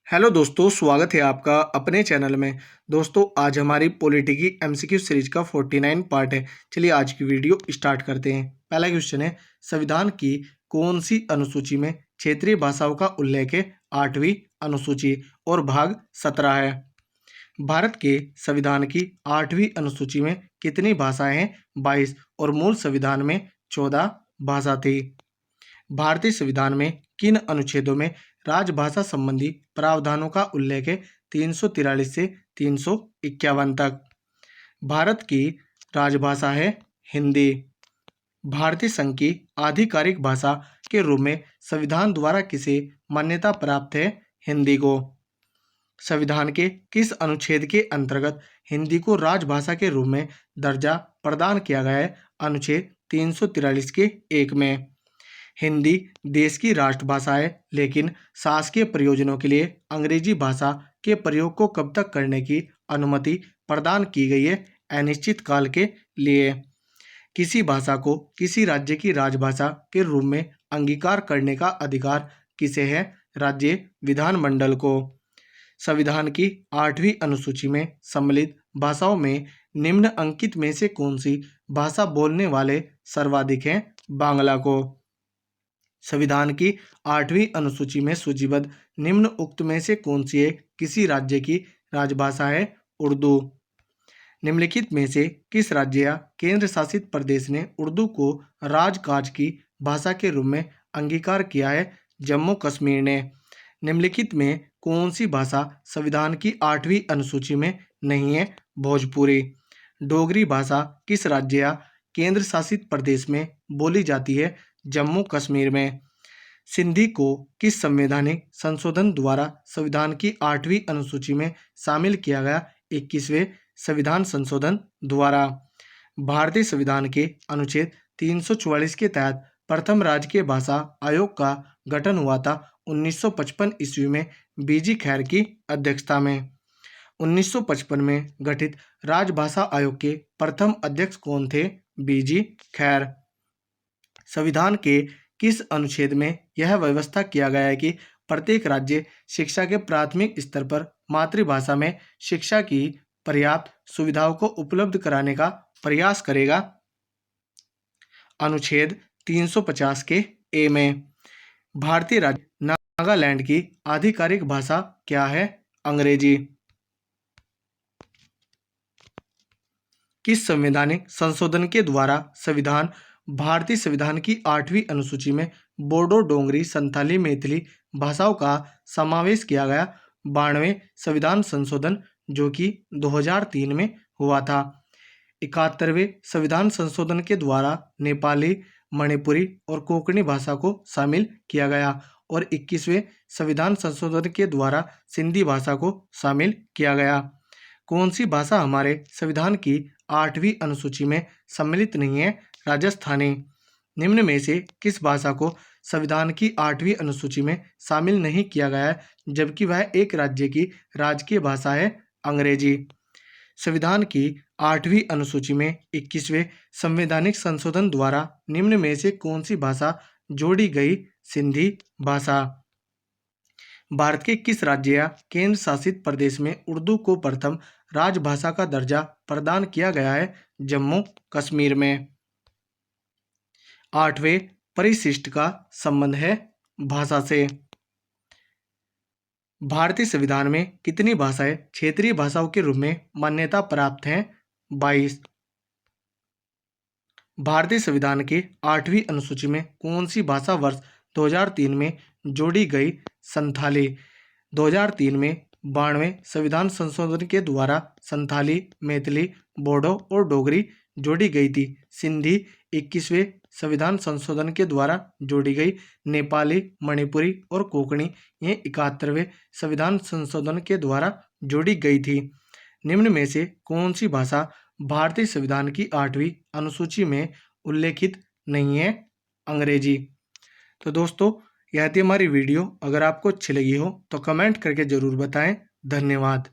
Hello दोस्तों, स्वागत है आपका अपने चैनल में। दोस्तों, आज हमारी पॉलिटी की एमसीक्यू सीरीज का 49 पार्ट है। चलिए आज की वीडियो स्टार्ट करते हैं। पहला क्वेश्चन है, संविधान की कौन सी अनुसूची में क्षेत्रीय भाषाओं का उल्लेख है? 8वीं अनुसूची और भाग 17 है। भारत के संविधान की 8वीं अनुसूची में कितनी भाषाएं हैं? 22 और मूल संविधान में 14 भाषा थी। भारतीय संविधान में किन अनुच्छेदों में राजभाषा संबंधी प्रावधानों का उल्लेख है? 343 से 351 तक। भारत की राजभाषा है हिंदी। भारतीय संघ की आधिकारिक भाषा के रूप में संविधान द्वारा किसे मान्यता प्राप्त है? हिंदी को। संविधान के किस अनुच्छेद के अंतर्गत हिंदी को राजभाषा के रूप में दर्जा प्रदान किया गया है? अनुच्छेद 343 के 1 में। हिंदी देश की राष्ट्रभाषा है, लेकिन शासकीय प्रयोजनों के लिए अंग्रेजी भाषा के प्रयोग को कब तक करने की अनुमति प्रदान की गई है? अनिश्चित काल के लिए। किसी भाषा को किसी राज्य की राजभाषा के रूप में अंगीकार करने का अधिकार किसे है? राज्य विधानमंडल को। संविधान की 8वीं अनुसूची में सम्मिलित भाषाओं में निम्न अंकित में से कौन सी भाषा बोलने वाले सर्वाधिक हैं? बांग्ला को। संविधान की 8वीं अनुसूची में सूचीबद्ध निम्न उक्त में से कौन सी एक किसी राज्य की राजभाषा है? उर्दू। निम्नलिखित में से किस राज्य या केंद्र शासित प्रदेश ने उर्दू को राजकाज की भाषा के रूप में अंगीकार किया है? जम्मू कश्मीर ने। निम्नलिखित में कौन सी भाषा संविधान की 8वीं अनुसूची में नहीं है? भोजपुरी। डोगरी भाषा किस राज्य या केंद्र शासित प्रदेश में बोली जाती है? जम्मू कश्मीर में। सिंधी को किस संवैधानिक संशोधन द्वारा संविधान की 8वीं अनुसूची में शामिल किया गया? 21वें संविधान संशोधन द्वारा। भारतीय संविधान के अनुच्छेद 344 के तहत प्रथम राजकीय भाषा आयोग का गठन हुआ था 1955 ईस्वी में बीजी खैर की अध्यक्षता में। 1955 में गठित राजभाषा आयोग के प्रथम अध्यक्ष कौन थे? बीजी खैर। संविधान के किस अनुच्छेद में यह व्यवस्था किया गया है कि प्रत्येक राज्य शिक्षा के प्राथमिक स्तर पर मातृभाषा में शिक्षा की पर्याप्त सुविधाओं को उपलब्ध कराने का प्रयास करेगा? अनुच्छेद 350 के ए में। भारतीय राज्य नागालैंड की आधिकारिक भाषा क्या है? अंग्रेजी। किस संवैधानिक संशोधन के द्वारा संविधान भारतीय संविधान की 8वीं अनुसूची में बोडो, डोगरी, संथाली, मैथिली भाषाओं का समावेश किया गया? 92वें संविधान संशोधन, जो कि 2003 में हुआ था। 71वें संविधान संशोधन के द्वारा नेपाली, मणिपुरी और कोंकणी भाषा को शामिल किया गया और 21वें संविधान संशोधन के द्वारा सिंधी भाषा को शामिल किया गया। कौन सी भाषा हमारे संविधान की 8वीं अनुसूची में सम्मिलित नहीं है? राजस्थानी। निम्न में से किस भाषा को संविधान की 8वीं अनुसूची में शामिल नहीं किया गया है, जबकि वह एक राज्य की राजकीय भाषा है? अंग्रेजी। संविधान की 8वीं अनुसूची में 21वें संवैधानिक संशोधन द्वारा निम्न में से कौन सी भाषा जोड़ी गई? सिंधी भाषा। भारत के किस राज्य या केंद्र शासित प्रदेश में उर्दू को प्रथम राजभाषा का दर्जा प्रदान किया गया है? जम्मू कश्मीर में। 8वें परिशिष्ट का संबंध है भाषा से। भारतीय संविधान में कितनी भाषाएं क्षेत्रीय भाषाओं के रूप में मान्यता प्राप्त हैं? 22। भारतीय संविधान के 8वीं अनुसूची में कौन सी भाषा वर्ष 2003 में जोड़ी गई? संथाली। 2003 में 92वें संविधान संशोधन के द्वारा संथाली, मैथिली, बोडो और डोगरी जोड़ी गई थी। सिंधी 21वें संविधान संशोधन के द्वारा जोड़ी गई। नेपाली, मणिपुरी और कोंकणी ये 71वें संविधान संशोधन के द्वारा जोड़ी गई थी। निम्न में से कौन सी भाषा भारतीय संविधान की 8वीं अनुसूची में उल्लेखित नहीं है? अंग्रेजी। तो दोस्तों, यह थी हमारी वीडियो। अगर आपको अच्छी लगी हो तो कमेंट करके ज़रूर बताएं। धन्यवाद।